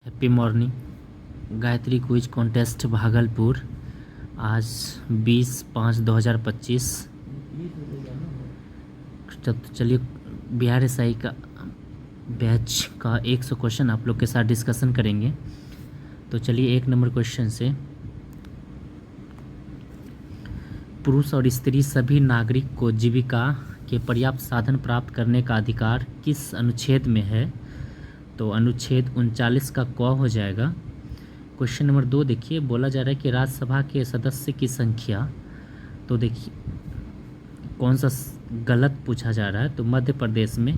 Happy morning. Gayatri quiz contest Bhagalpur आज 20/5/2025। चलिए Bihar SI का बैच का 100 क्वेश्चन आप लोग के साथ डिस्कशन करेंगे। तो चलिए 1 नंबर क्वेश्चन से, पुरुष और स्त्री सभी नागरिक को जीविका के पर्याप्त साधन प्राप्त करने का अधिकार किस अनुच्छेद में है? तो अनुच्छेद 39 का क हो जाएगा। क्वेश्चन नंबर 2 देखिए, बोला जा रहा है कि राज्यसभा के सदस्य की संख्या, तो देखिए कौन सा गलत पूछा जा रहा है। तो मध्य प्रदेश में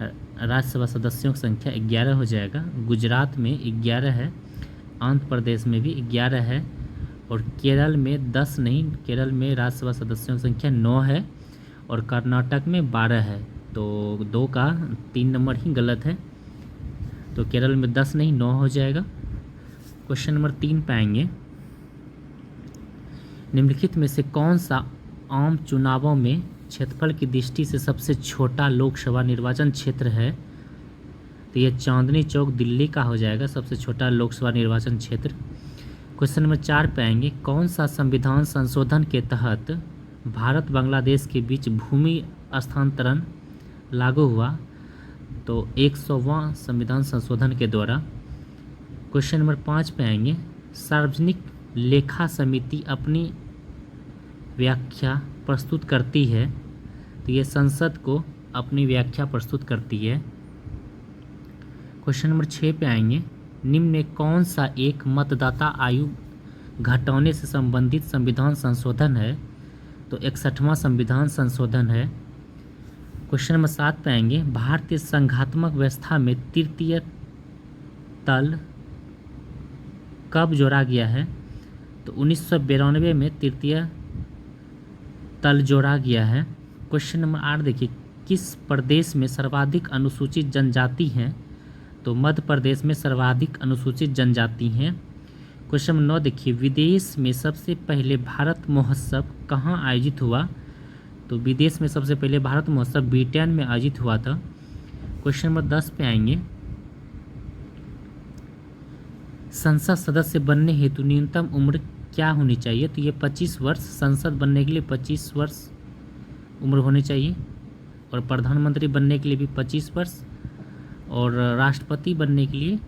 राज्यसभा सदस्यों की संख्या 11 हो जाएगा, गुजरात में 11 है, आंध्र प्रदेश में भी 11 है और केरल में 10 नहीं, केरल में राज्यसभा सदस्यों की संख्या 9 है और कर्नाटक में 12 है। तो 2 का 3 नंबर ही गलत है। तो केरल में 10 नहीं 9 हो जाएगा। क्वेश्चन नंबर 3 पाएंगे, निम्नलिखित में से कौन सा आम चुनावों में क्षेत्रफल की दृष्टि से सबसे छोटा लोकसभा निर्वाचन क्षेत्र है? तो ये चांदनी चौक दिल्ली का हो जाएगा सबसे छोटा लोकसभा निर्वाचन क्षेत्र। क्वेश्चन नंबर 4 पाएंगे, कौन सा संविधान संशोधन के तहत भारत बांग्लादेश के बीच भूमि हस्तांतरण लागू हुआ? तो 100वां संविधान संशोधन के द्वारा। क्वेश्चन नंबर 5 पे आएंगे, सार्वजनिक लेखा समिति अपनी व्याख्या प्रस्तुत करती है? तो ये संसद को अपनी व्याख्या प्रस्तुत करती है। क्वेश्चन नंबर 6 पे आएंगे, निम्न में कौन सा एक मतदाता आयु घटाने से संबंधित संविधान संशोधन है? तो 61वां संविधान संशोधन है। क्वेश्चन नंबर 7 पे आएंगे, भारतीय संघात्मक व्यवस्था में तृतीय तल कब जोड़ा गया है? तो 1992 में तृतीय तल जोड़ा गया है। क्वेश्चन नंबर 8 देखिए, किस प्रदेश में सर्वाधिक अनुसूचित जनजाति हैं? तो मध्य प्रदेश में सर्वाधिक अनुसूचित जनजाति हैं। क्वेश्चन नंबर 9 देखिए, विदेश में सबसे पहले भारत महोत्सव कहाँ आयोजित हुआ? तो विदेश में सबसे पहले भारत महोत्सव ब्रिटेन में आयोजित हुआ था। क्वेश्चन नंबर 10 पे आएंगे, संसद सदस्य बनने हेतु न्यूनतम उम्र क्या होनी चाहिए? तो ये 25 वर्ष, संसद बनने के लिए 25 वर्ष उम्र होनी चाहिए और प्रधानमंत्री बनने के लिए भी 25 वर्ष और राष्ट्रपति बनने के लिए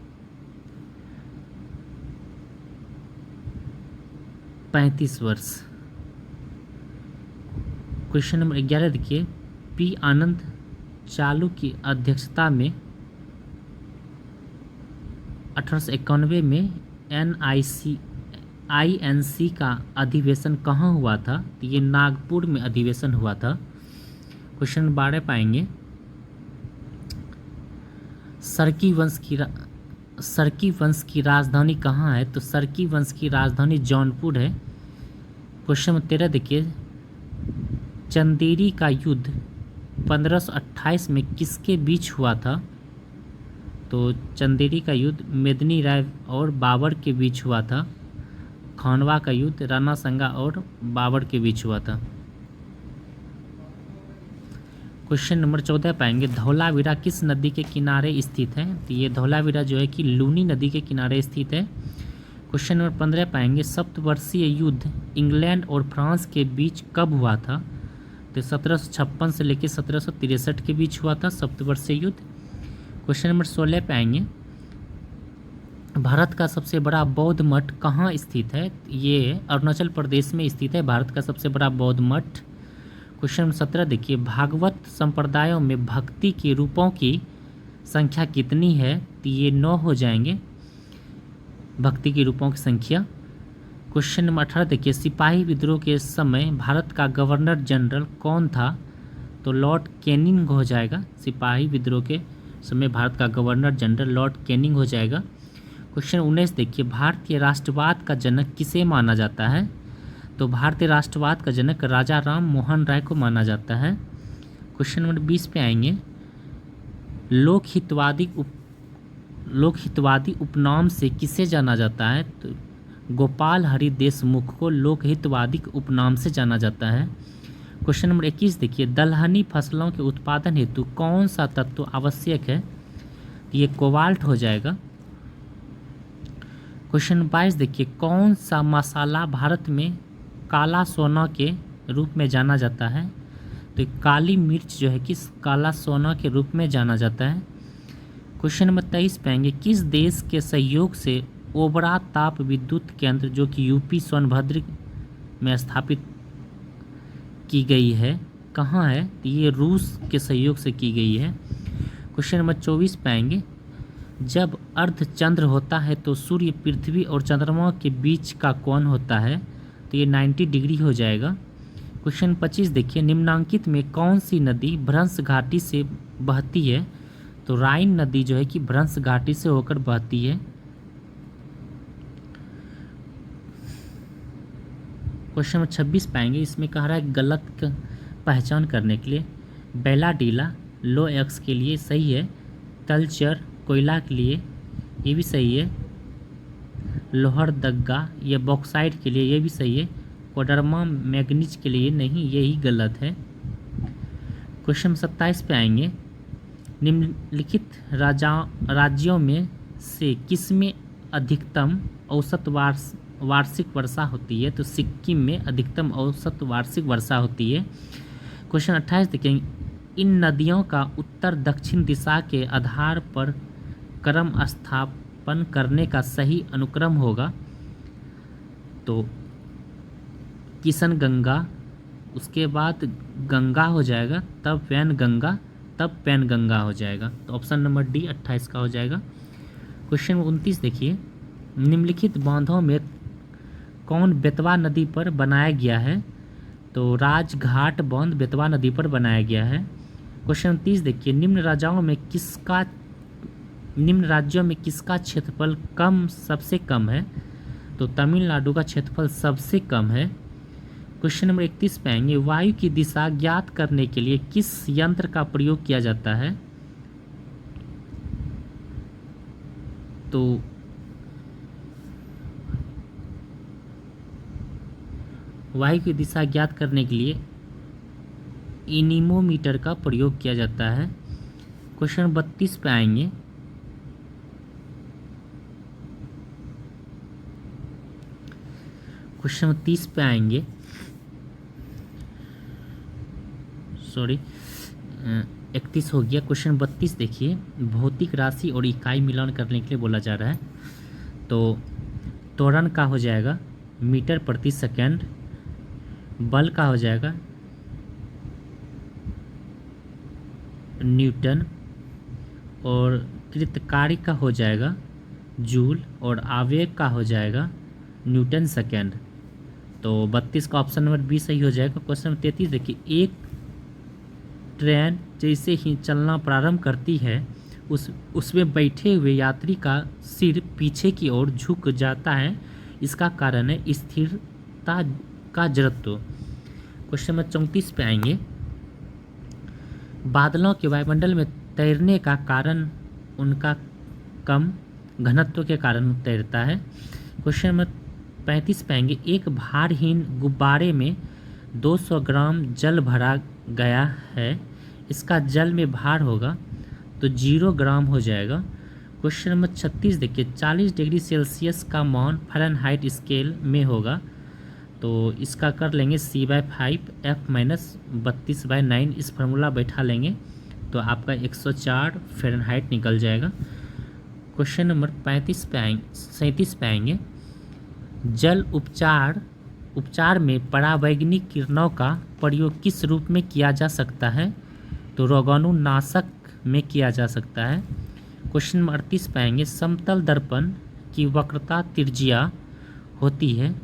35 वर्ष। क्वेश्चन नंबर 11 देखिए, पी आनंद चालू की अध्यक्षता में 1891 में INC का अधिवेशन कहाँ हुआ था? तो ये नागपुर में अधिवेशन हुआ था। क्वेश्चन 12 पाएंगे, सरकी वंश की राजधानी कहाँ है? तो सरकी वंश की राजधानी जौनपुर है। क्वेश्चन नंबर 13 देखिए, चंदेरी का युद्ध 1528 में किसके बीच हुआ था? तो चंदेरी का युद्ध मेदिनी राय और बाबर के बीच हुआ था। खानवा का युद्ध राणा संगा और बाबर के बीच हुआ था। क्वेश्चन नंबर 14 पाएंगे, धौलावीरा किस नदी के किनारे स्थित है? तो ये धौलावीरा जो है कि लूनी नदी के किनारे स्थित है। क्वेश्चन नंबर 15 पाएंगे, सप्तवर्षीय युद्ध इंग्लैंड और फ्रांस के बीच कब हुआ था? तो 1756 से लेकर 1763 के बीच हुआ था सप्तवर्षीय युद्ध। क्वेश्चन नंबर 16 पे आएंगे, भारत का सबसे बड़ा बौद्ध मठ कहाँ स्थित है? ये अरुणाचल प्रदेश में स्थित है भारत का सबसे बड़ा बौद्ध मठ। क्वेश्चन नंबर 17 देखिए, भागवत संप्रदायों में भक्ति के रूपों की संख्या कितनी है? तो ये 9 हो जाएंगे भक्ति के रूपों की संख्या। क्वेश्चन नंबर 18 देखिए, सिपाही विद्रोह के समय भारत का गवर्नर जनरल कौन था? तो लॉर्ड कैनिंग हो जाएगा। सिपाही विद्रोह के समय भारत का गवर्नर जनरल लॉर्ड कैनिंग हो जाएगा। क्वेश्चन 19 देखिए, भारतीय राष्ट्रवाद का जनक किसे माना जाता है? तो भारतीय राष्ट्रवाद का जनक राजा राम मोहन राय को माना जाता है। क्वेश्चन नंबर 20 पे आएंगे, लोकहितवादी उपनाम से किसे जाना जाता है? तो गोपाल हरि देशमुख को लोकहितवादी उपनाम से जाना जाता है। क्वेश्चन नंबर 21 देखिए, दलहनी फसलों के उत्पादन हेतु कौन सा तत्व आवश्यक है? ये कोबाल्ट हो जाएगा। क्वेश्चन 22 देखिए, कौन सा मसाला भारत में काला सोना के रूप में जाना जाता है? तो काली मिर्च जो है कि काला सोना के रूप में जाना जाता है। क्वेश्चन नंबर 23 पे आएंगे, किस देश के सहयोग से ओबरा ताप विद्युत केंद्र जो कि यूपी सोनभद्र में स्थापित की गई है, कहाँ है? तो ये रूस के सहयोग से की गई है। क्वेश्चन नंबर 24 पे आएंगे, जब अर्धचंद्र होता है तो सूर्य, पृथ्वी और चंद्रमा के बीच का कोण होता है, तो ये 90 डिग्री हो जाएगा। क्वेश्चन 25 देखिए, निम्नांकित में कौन सी नदी भ्रंश घाटी से बहती है? तो राइन नदी जो है कि भ्रंश घाटी से होकर बहती है। क्वेश्चन नंबर 26 पाएंगे, इसमें कह रहा है गलत पहचान करने के लिए, बेलाडीला लो एक्स के लिए सही है, तलचर कोयला के लिए ये भी सही है, लोहरदगा ये बॉक्साइट के लिए ये भी सही है, कोडरमा मैग्नीज के लिए नहीं, यही गलत है। क्वेश्चन 27 पे आएंगे, निम्नलिखित राज्यों में से किसमें अधिकतम औसत वार्षिक वर्षा होती है? तो सिक्किम में अधिकतम औसत वार्षिक वर्षा होती है। क्वेश्चन 28 देखेंगे, इन नदियों का उत्तर दक्षिण दिशा के आधार पर क्रम स्थापन करने का सही अनुक्रम होगा। तो किशन गंगा, उसके बाद गंगा हो जाएगा, तब वैन गंगा, तब पैन गंगा हो जाएगा। तो ऑप्शन नंबर डी 28 का हो जाएगा। क्वेश्चन 29 देखिए, निम्नलिखित बांधों में कौन बेतवा नदी पर बनाया गया है? तो राजघाट बांध बेतवा नदी पर बनाया गया है। क्वेश्चन 30 देखिए, निम्न राज्यों में किसका क्षेत्रफल सबसे कम है? तो तमिलनाडु का क्षेत्रफल सबसे कम है। क्वेश्चन नंबर 31 पे आएंगे, वायु की दिशा ज्ञात करने के लिए किस यंत्र का प्रयोग किया जाता है? तो वायु की दिशा ज्ञात करने के लिए इनीमोमीटर का प्रयोग किया जाता है। क्वेश्चन 32 पे आएंगे, क्वेश्चन 30 पे आएंगे, सॉरी 31 हो गया। क्वेश्चन 32 देखिए, भौतिक राशि और इकाई मिलान करने के लिए बोला जा रहा है। तो त्वरण का हो जाएगा मीटर प्रति सेकंड, बल का हो जाएगा न्यूटन, और कृतकारी का हो जाएगा जूल, और आवेग का हो जाएगा न्यूटन सेकेंड। तो 32 का ऑप्शन नंबर बी सही हो जाएगा। क्वेश्चन नंबर 33 देखिए, एक ट्रेन जैसे ही चलना प्रारंभ करती है उसमें बैठे हुए यात्री का सिर पीछे की ओर झुक जाता है, इसका कारण है स्थिरता का जड़त्व। क्वेश्चन नंबर 34 पे आएंगे, बादलों के वायुमंडल में तैरने का कारण उनका कम घनत्व के कारण तैरता है। क्वेश्चन नंबर 35 पे आएंगे, एक भारहीन गुब्बारे में 200 ग्राम जल भरा गया है, इसका जल में भार होगा तो 0 ग्राम हो जाएगा। क्वेश्चन नंबर 36 देखिए, 40 डिग्री सेल्सियस का मान फ़ारेनहाइट स्केल में होगा, तो इसका कर लेंगे C/5 F-32/9, इस फार्मूला बैठा लेंगे तो आपका 104 फ़ारेनहाइट निकल जाएगा। क्वेश्चन नंबर 37 पे आएंगे, जल उपचार में परावैज्ञानिक किरणों का प्रयोग किस रूप में किया जा सकता है? तो रोगाणुनाशक में किया जा सकता है। क्वेश्चन नंबर 38 पे आएंगे, समतल दर्पण की वक्रता त्रिज्या होती है,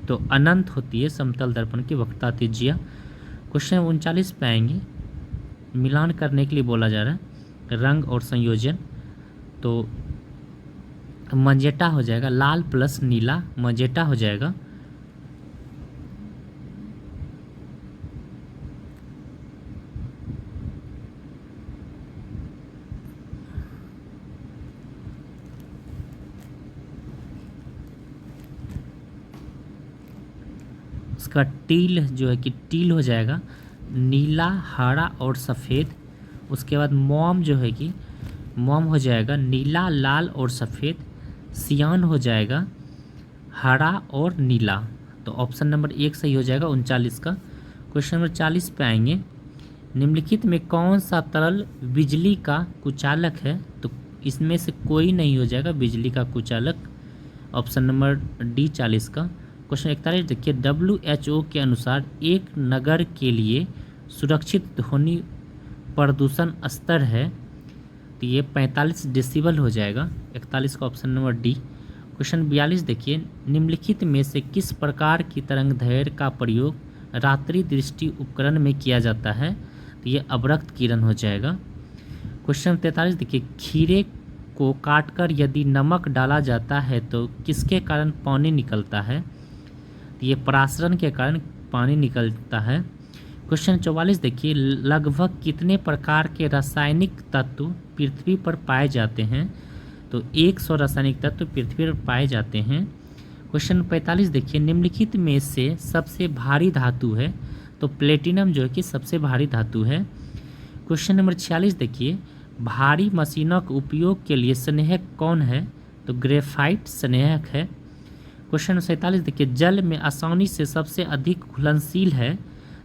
तो अनंत होती है समतल दर्पण की वक्रता त्रिज्या। क्वेश्चन 39 पे आएंगे, मिलान करने के लिए बोला जा रहा है रंग और संयोजन, तो मजेटा हो जाएगा, लाल प्लस नीला मजेटा हो जाएगा। उसका टील जो है कि टील हो जाएगा नीला, हरा और सफ़ेद। उसके बाद मोम जो है कि मोम हो जाएगा नीला, लाल और सफ़ेद। सियान हो जाएगा हरा और नीला। तो ऑप्शन नंबर 1 सही हो जाएगा 39 का। क्वेश्चन नंबर 40 पे आएंगे। निम्नलिखित में कौन सा तरल बिजली का कुचालक है? तो इसमें से कोई नहीं हो जाएगा बिजली का कुचालक। ऑप्शन नंबर डी 40 का। क्वेश्चन 41 देखिए, WHO के अनुसार एक नगर के लिए सुरक्षित ध्वनि प्रदूषण स्तर है, तो ये 45 डेसिबल हो जाएगा। 41 का ऑप्शन नंबर डी। क्वेश्चन 42 देखिए, निम्नलिखित में से किस प्रकार की तरंगदैर्घ्य का प्रयोग रात्रि दृष्टि उपकरण में किया जाता है? तो ये अवरक्त किरण हो जाएगा। क्वेश्चन 43 देखिए, खीरे को काटकर यदि नमक डाला जाता है तो किसके कारण पानी निकलता है? तो ये परासरण के कारण पानी निकलता है। क्वेश्चन 44 देखिए, लगभग कितने प्रकार के रासायनिक तत्व पृथ्वी पर पाए जाते हैं? तो 100 रासायनिक तत्व पृथ्वी पर पाए जाते हैं। क्वेश्चन 45 देखिए, निम्नलिखित में से सबसे भारी धातु है? तो प्लेटिनम जो है कि सबसे भारी धातु है। क्वेश्चन नंबर 46 देखिए, भारी मशीनों के उपयोग के लिए संनेहक कौन है? तो ग्रेफाइट संनेहक है। क्वेश्चन 47 देखिए, जल में आसानी से सबसे अधिक घुलनशील है?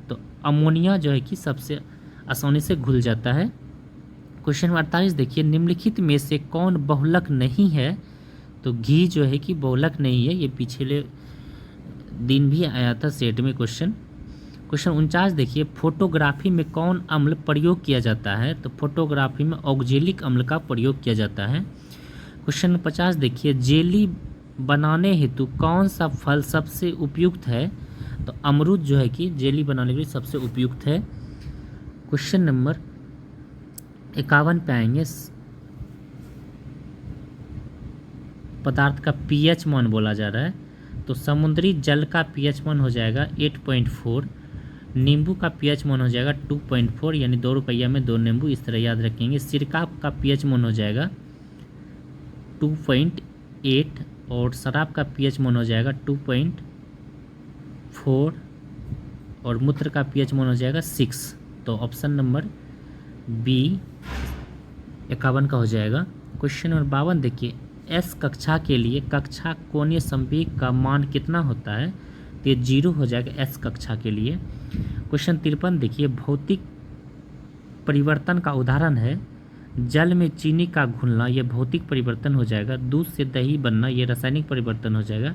तो अमोनिया जो है कि सबसे आसानी से घुल जाता है। क्वेश्चन 48 देखिए, निम्नलिखित में से कौन बहुलक नहीं है? तो घी जो है कि बहुलक नहीं है, ये पिछले दिन भी आया था सेट में क्वेश्चन। क्वेश्चन 49 देखिए, फोटोग्राफी में कौन अम्ल प्रयोग किया जाता है? तो फोटोग्राफी में ऑक्जेलिक अम्ल का प्रयोग किया जाता है। क्वेश्चन 50 देखिए, जेली बनाने हेतु कौन सा फल सबसे उपयुक्त है? तो अमरूद जो है कि जेली बनाने के लिए सबसे उपयुक्त है। क्वेश्चन नंबर 51 पे आएंगे। पदार्थ का पीएच मान बोला जा रहा है, तो समुद्री जल का पीएच मान हो जाएगा 8.4, नींबू का पीएच मान हो जाएगा 2.4, यानी 2 रुपया में 2 नींबू, इस तरह याद रखेंगे। सिरका का पीएच मान हो जाएगा 2.8 और शराब का पीएच मान हो जाएगा 2.4 और मूत्र का पीएच मान हो जाएगा 6। तो ऑप्शन नंबर बी 51 का हो जाएगा। क्वेश्चन नंबर 52 देखिए, एस कक्षा के लिए कक्षा कोणीय संवेग का मान कितना होता है? तो ये 0 हो जाएगा एस कक्षा के लिए। क्वेश्चन 53 देखिए, भौतिक परिवर्तन का उदाहरण है जल में चीनी का घुलना, ये भौतिक परिवर्तन हो जाएगा। दूध से दही बनना, ये रासायनिक परिवर्तन हो जाएगा।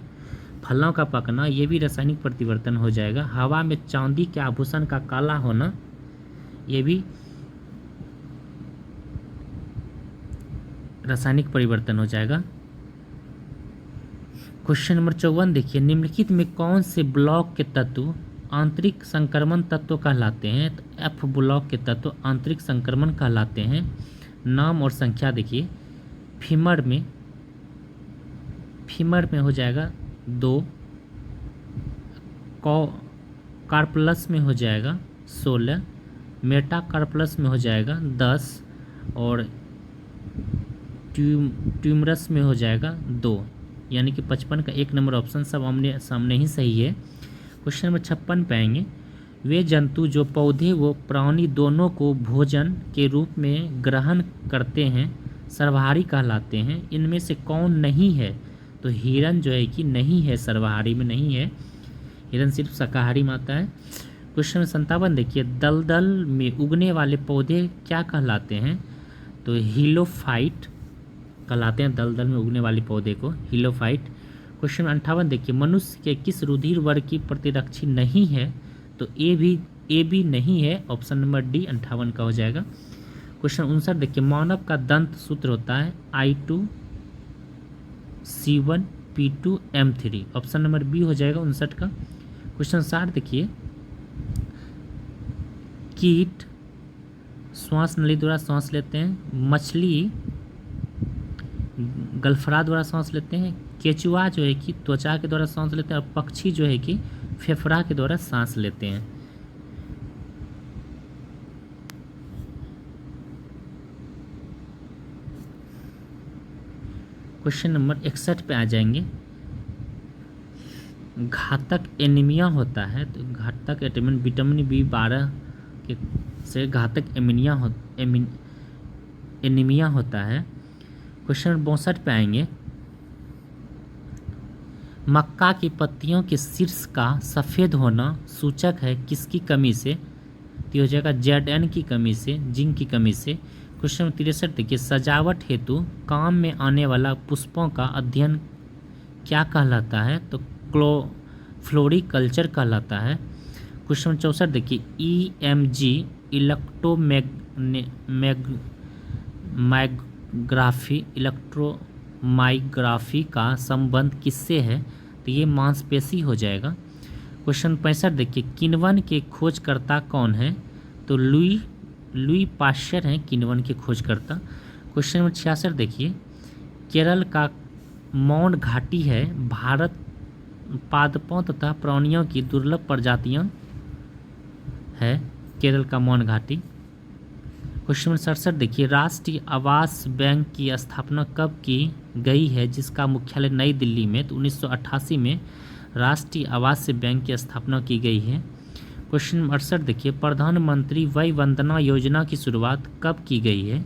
फलों का पकना, ये भी रासायनिक परिवर्तन हो जाएगा। हवा में चांदी के आभूषण का काला होना, ये भी रासायनिक परिवर्तन हो जाएगा। क्वेश्चन नंबर 54 देखिए, निम्नलिखित में कौन से ब्लॉक के तत्व आंतरिक संक्रमण तत्व कहलाते हैं? तो एफ ब्लॉक के तत्व आंतरिक संक्रमण कहलाते हैं। नाम और संख्या देखिए, फीमर में हो जाएगा 2, कार्पलस में हो जाएगा 16, मेटाकार्पलस में हो जाएगा 10 और ट्यूमरस में हो जाएगा 2, यानी कि 55 का 1 नंबर ऑप्शन सब आमने सामने ही सही है। क्वेश्चन नंबर 56 पे आएंगे। वे जंतु जो पौधे व प्राणी दोनों को भोजन के रूप में ग्रहण करते हैं सर्वहारी कहलाते हैं, इनमें से कौन नहीं है? तो हिरन जो है कि नहीं है, सर्वहारी में नहीं है, हिरन सिर्फ शाकाहारी में आता है। क्वेश्चन 57 देखिए, दलदल में उगने वाले पौधे क्या कहलाते हैं? तो हिलोफाइट कहलाते हैं, दलदल में उगने वाले पौधे को हिलोफाइट। क्वेश्चन 58 देखिए, मनुष्य के किस रुधिर वर्ग की प्रतिरक्षी नहीं है? तो ए भी नहीं है, ऑप्शन नंबर डी 58 का हो जाएगा। क्वेश्चन 59 देखिए, मानव का दंत सूत्र होता है I2C1P2M3, ऑप्शन नंबर बी हो जाएगा 59 का। क्वेश्चन 60 देखिए, कीट श्वास नली द्वारा सांस लेते हैं, मछली गलफड़ा द्वारा सांस लेते हैं, केचुआ जो है कि त्वचा के द्वारा सांस लेते हैं और पक्षी जो है कि फेफड़ा के द्वारा सांस लेते हैं। क्वेश्चन नंबर 61 पे आ जाएंगे। घातक एनीमिया होता है, तो घातक विटामिन B12 के से घातक एनीमिया होता है। क्वेश्चन 62 पे आएंगे। मक्का की पत्तियों के शीर्ष का सफ़ेद होना सूचक है किसकी कमी से? तो ये हो जाएगा Zn की कमी से, जिंक की कमी से। क्वेश्चन नंबर 63 देखिए, सजावट हेतु काम में आने वाला पुष्पों का अध्ययन क्या कहलाता है? तो फ्लोरिकल्चर कहलाता है। क्वेश्चन नंबर 64 देखिए, EMG इलेक्ट्रोमाइग्राफी का संबंध किससे है? तो ये मांसपेशी हो जाएगा। क्वेश्चन 65 देखिए, किण्वन के खोजकर्ता कौन है? तो लुई पाश्चर हैं किण्वन के खोजकर्ता। क्वेश्चन नंबर 66 देखिए, केरल का मौन घाटी है भारत पादपों तथा प्राणियों की दुर्लभ प्रजातियां है केरल का मौन घाटी। क्वेश्चन नंबर 67 देखिए, राष्ट्रीय आवास बैंक की स्थापना कब की गई है जिसका मुख्यालय नई दिल्ली में? तो 1988 में राष्ट्रीय आवास बैंक की स्थापना की गई है। क्वेश्चन नंबर 68 देखिए, प्रधानमंत्री वय वंदना योजना की शुरुआत कब की गई है?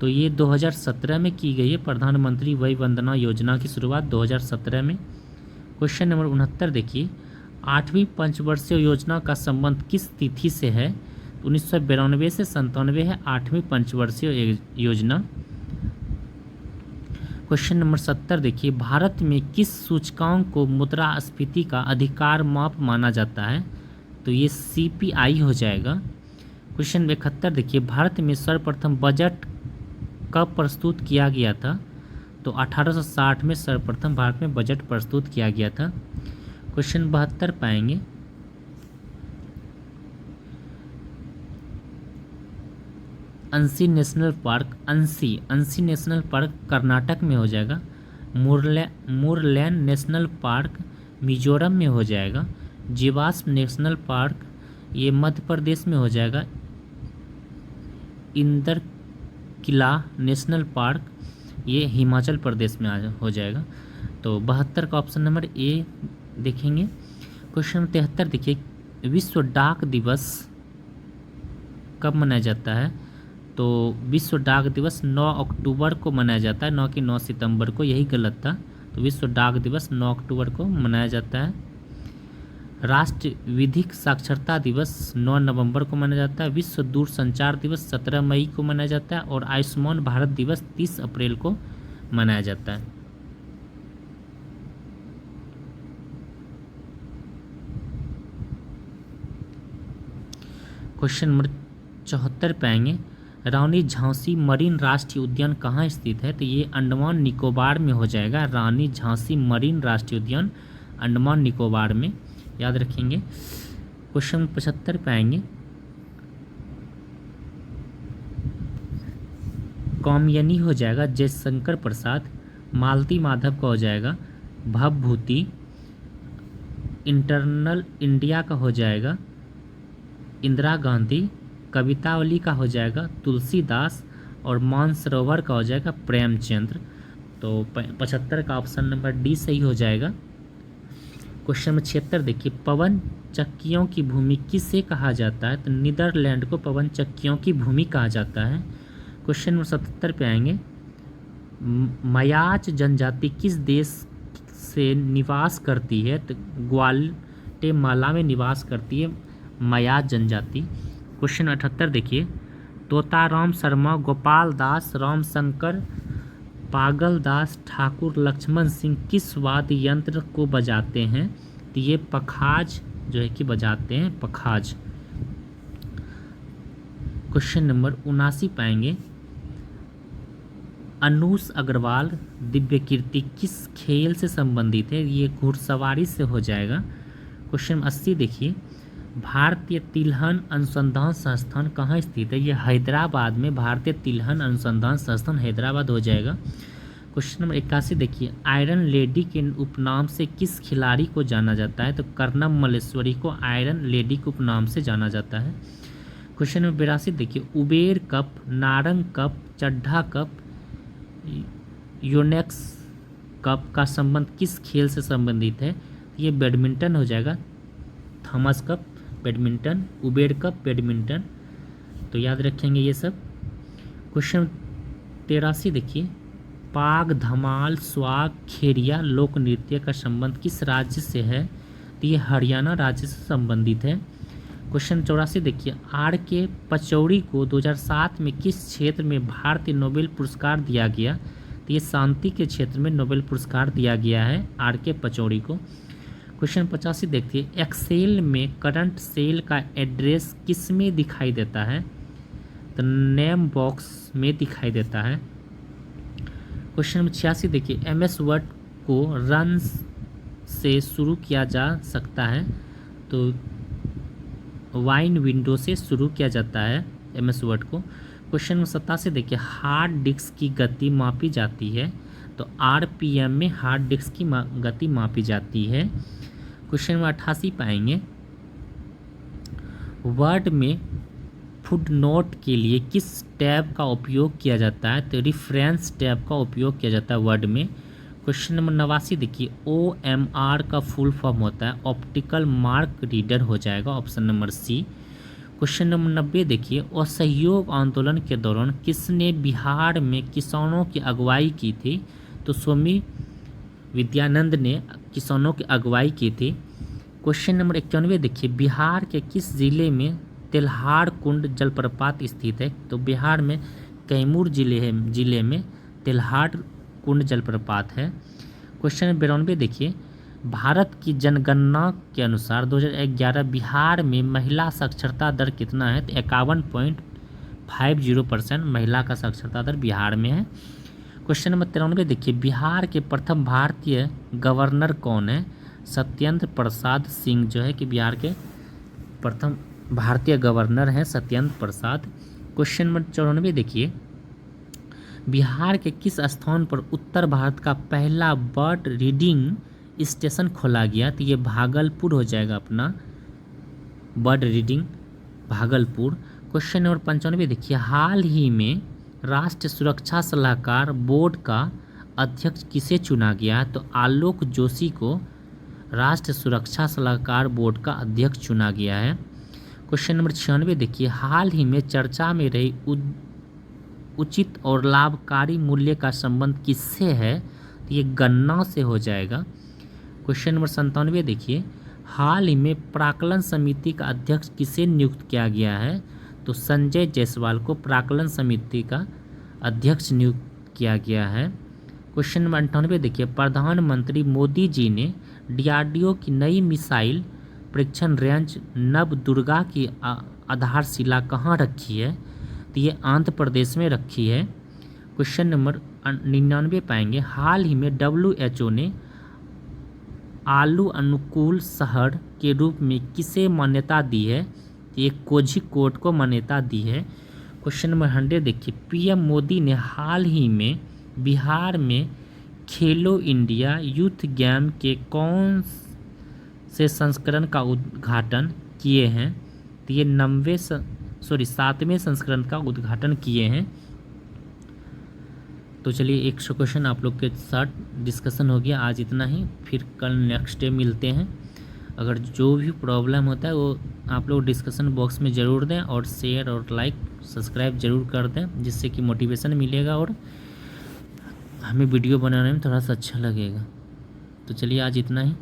तो ये 2017 में की गई है। प्रधानमंत्री वय वंदना योजना की शुरुआत 2017 में। क्वेश्चन नंबर 69 देखिए, 8वीं पंचवर्षीय योजना का संबंध किस तिथि से है? 1992 से 97 है 8वीं पंचवर्षीय योजना। क्वेश्चन नंबर 70 देखिए, भारत में किस सूचकांक को मुद्रास्फीति का अधिकार माप माना जाता है? तो ये CPI हो जाएगा। क्वेश्चन नंबर 71 देखिए, भारत में सर्वप्रथम बजट कब प्रस्तुत किया गया था? तो 1860 में सर्वप्रथम भारत में बजट प्रस्तुत किया गया था। क्वेश्चन 72 पाएंगे, Anshi national park, Anshi national park Karnataka में हो जाएगा। मुरलैन नेशनल पार्क मिजोरम में हो जाएगा। जीवाश्म नेशनल पार्क ये मध्य प्रदेश में हो जाएगा। इंदर किला नेशनल पार्क ये हिमाचल प्रदेश में हो जाएगा। तो 72 का ऑप्शन नंबर ए देखेंगे। क्वेश्चन नंबर 73 देखिए, विश्व डाक दिवस कब मनाया जाता है? तो विश्व डाक दिवस 9 अक्टूबर को मनाया जाता है, 9 कि 9 सितंबर को, यही गलत था। तो विश्व डाक दिवस 9 अक्टूबर को मनाया जाता है। राष्ट्रीय विधिक साक्षरता दिवस 9 नवंबर को मनाया जाता है। विश्व दूरसंचार दिवस 17 मई को मनाया जाता है और आयुष्मान भारत दिवस 30 अप्रैल को मनाया जाता है। क्वेश्चन नंबर 74 पे आएंगे, रानी झांसी मरीन राष्ट्रीय उद्यान कहाँ स्थित है? तो ये अंडमान निकोबार में हो जाएगा। रानी झांसी मरीन राष्ट्रीय उद्यान अंडमान निकोबार में, याद रखेंगे। क्वेश्चन 75 पे आएंगे, कामयनी हो जाएगा जयशंकर प्रसाद। मालती माधव का हो जाएगा भवभूति। इंटरनल इंडिया का हो जाएगा इंदिरा गांधी। कवितावली का हो जाएगा तुलसीदास और मानसरोवर का हो जाएगा प्रेमचंद्र। तो 75 का ऑप्शन नंबर डी सही हो जाएगा। क्वेश्चन नंबर 76 देखिए, पवन चक्कियों की भूमि किसे कहा जाता है? तो नीदरलैंड को पवन चक्कियों की भूमि कहा जाता है। क्वेश्चन नंबर 77 पे आएंगे, मयाच जनजाति किस देश से निवास करती है? तो ग्वाटेमाला में निवास करती है मयाच जनजाति। क्वेश्चन 78 देखिए, तोताराम शर्मा, गोपाल दास, रामशंकर, पागल दास, ठाकुर लक्ष्मण सिंह किस वाद्य यंत्र को बजाते हैं? तो ये पखाज जो है कि बजाते हैं, पखाज। क्वेश्चन नंबर 79 पाएंगे, अनुष अग्रवाल दिव्य कीर्ति किस खेल से संबंधित है? ये घुड़सवारी से हो जाएगा। क्वेश्चन 80 देखिए, भारतीय तिलहन अनुसंधान संस्थान कहाँ स्थित है? ये हैदराबाद में भारतीय तिलहन अनुसंधान संस्थान हैदराबाद हो जाएगा। क्वेश्चन नंबर 81 देखिए, आयरन लेडी के उपनाम से किस खिलाड़ी को जाना जाता है? तो कर्णम मल्लेश्वरी को आयरन लेडी के उपनाम से जाना जाता है। क्वेश्चन नंबर 82 देखिए, Uber cup, Narang cup, Chadha cup, Yonex cup का संबंध किस खेल से संबंधित है? ये बैडमिंटन हो जाएगा। Thomas cup badminton, Uber cup badminton. तो याद रखेंगे ये सब। क्वेश्चन 83 देखिए, पाग, धमाल, स्वाग, खेरिया लोक नृत्य का संबंध किस राज्य से है? तो ये हरियाणा राज्य से संबंधित है। क्वेश्चन 84 देखिए, आर के पचौड़ी को 2007 में किस क्षेत्र में भारतीय नोबेल पुरस्कार दिया गया? तो ये शांति के क्षेत्र में नोबेल पुरस्कार दिया गया है आर के पचौड़ी को। क्वेश्चन 85 देखिए, एक्सेल में करंट सेल का एड्रेस किस में दिखाई देता है? तो नेम बॉक्स में दिखाई देता है। क्वेश्चन नंबर 86 देखिए, एमएस वर्ड को रन से शुरू किया जा सकता है? तो वाइन विंडो से शुरू किया जाता है एमएस वर्ड को। क्वेश्चन नंबर 87 देखिए, हार्ड डिस्क की गति मापी जाती है? तो आरपीएम में हार्ड डिस्क की गति मापी जाती है। क्वेश्चन नंबर 88 पाएंगे, वर्ड में फुटनोट के लिए किस टैब का उपयोग किया जाता है? तो रेफरेंस टैब का उपयोग किया जाता है वर्ड में। क्वेश्चन नंबर 89 देखिए, OMR का फुल फॉर्म होता है ऑप्टिकल मार्क रीडर, हो जाएगा option number C. Question number 90 देखिए, असहयोग आंदोलन के दौरान किसने बिहार में किसानों की अगुवाई की थी? तो स्वामी विद्यानंद ने किसानों की अगुवाई की थी। क्वेश्चन नंबर 91 देखिए, बिहार के किस जिले में तेल्हाड़ कुंड जलप्रपात स्थित है? तो बिहार में कैमूर जिले में तेल्हाड़ कुंड जलप्रपात है। क्वेश्चन नंबर 92 देखिए, भारत की जनगणना के अनुसार 2011 बिहार में महिला साक्षरता दर कितना है? तो 51.50% महिला का साक्षरता दर बिहार में है। क्वेश्चन नंबर 93 देखिए, बिहार के प्रथम भारतीय गवर्नर कौन है? सत्येंद्र प्रसाद सिंह जो है कि बिहार के प्रथम भारतीय गवर्नर हैं सत्येंद्र प्रसाद। क्वेश्चन नंबर 94 देखिए, बिहार के किस स्थान पर उत्तर भारत का पहला बर्ड रीडिंग स्टेशन खोला गया? तो ये भागलपुर हो जाएगा अपना bird reading Bhagalpur. Question number 95 देखिए, हाल ही में राष्ट्रीय सुरक्षा सलाहकार बोर्ड का अध्यक्ष किसे चुना गया? तो आलोक जोशी को राष्ट्रीय सुरक्षा सलाहकार बोर्ड का अध्यक्ष चुना गया है। क्वेश्चन नंबर 96 देखिए, हाल ही में चर्चा में रही उचित और लाभकारी मूल्य का संबंध किससे है? तो ये गन्ना से हो जाएगा। क्वेश्चन नंबर 97 देखिए, हाल ही में प्राक्कलन समिति का अध्यक्ष किसे नियुक्त किया गया है? तो संजय जायसवाल को प्राक्कलन समिति का अध्यक्ष नियुक्त किया गया है। क्वेश्चन नंबर 98 देखिए, प्रधानमंत्री मोदी जी ने DRDO की नई मिसाइल परीक्षण रेंज नवदुर्गा की आधारशिला कहाँ रखी है? तो ये आंध्र प्रदेश में रखी है। क्वेश्चन नंबर 99 पाएंगे, हाल ही में WHO ने आलू अनुकूल शहर के रूप में किसे मान्यता दी है? तो ये कोझिकोड को मान्यता दी है। क्वेश्चन नंबर 100 देखिए, PM मोदी ने हाल ही में बिहार में खेलो इंडिया यूथ गेम के कौन से संस्करण का उद्घाटन किए हैं? तो ये 7वें संस्करण का उद्घाटन किए हैं। तो चलिए 100 क्वेश्चन आप लोग के साथ डिस्कशन हो गया। आज इतना ही, फिर कल नेक्स्ट डे मिलते हैं। अगर जो भी प्रॉब्लम होता है वो आप लोग डिस्कशन बॉक्स में ज़रूर दें और शेयर और लाइक सब्सक्राइब ज़रूर कर दें, जिससे कि मोटिवेशन मिलेगा और हमें वीडियो बनाने में थोड़ा सा अच्छा लगेगा। तो चलिए आज इतना ही।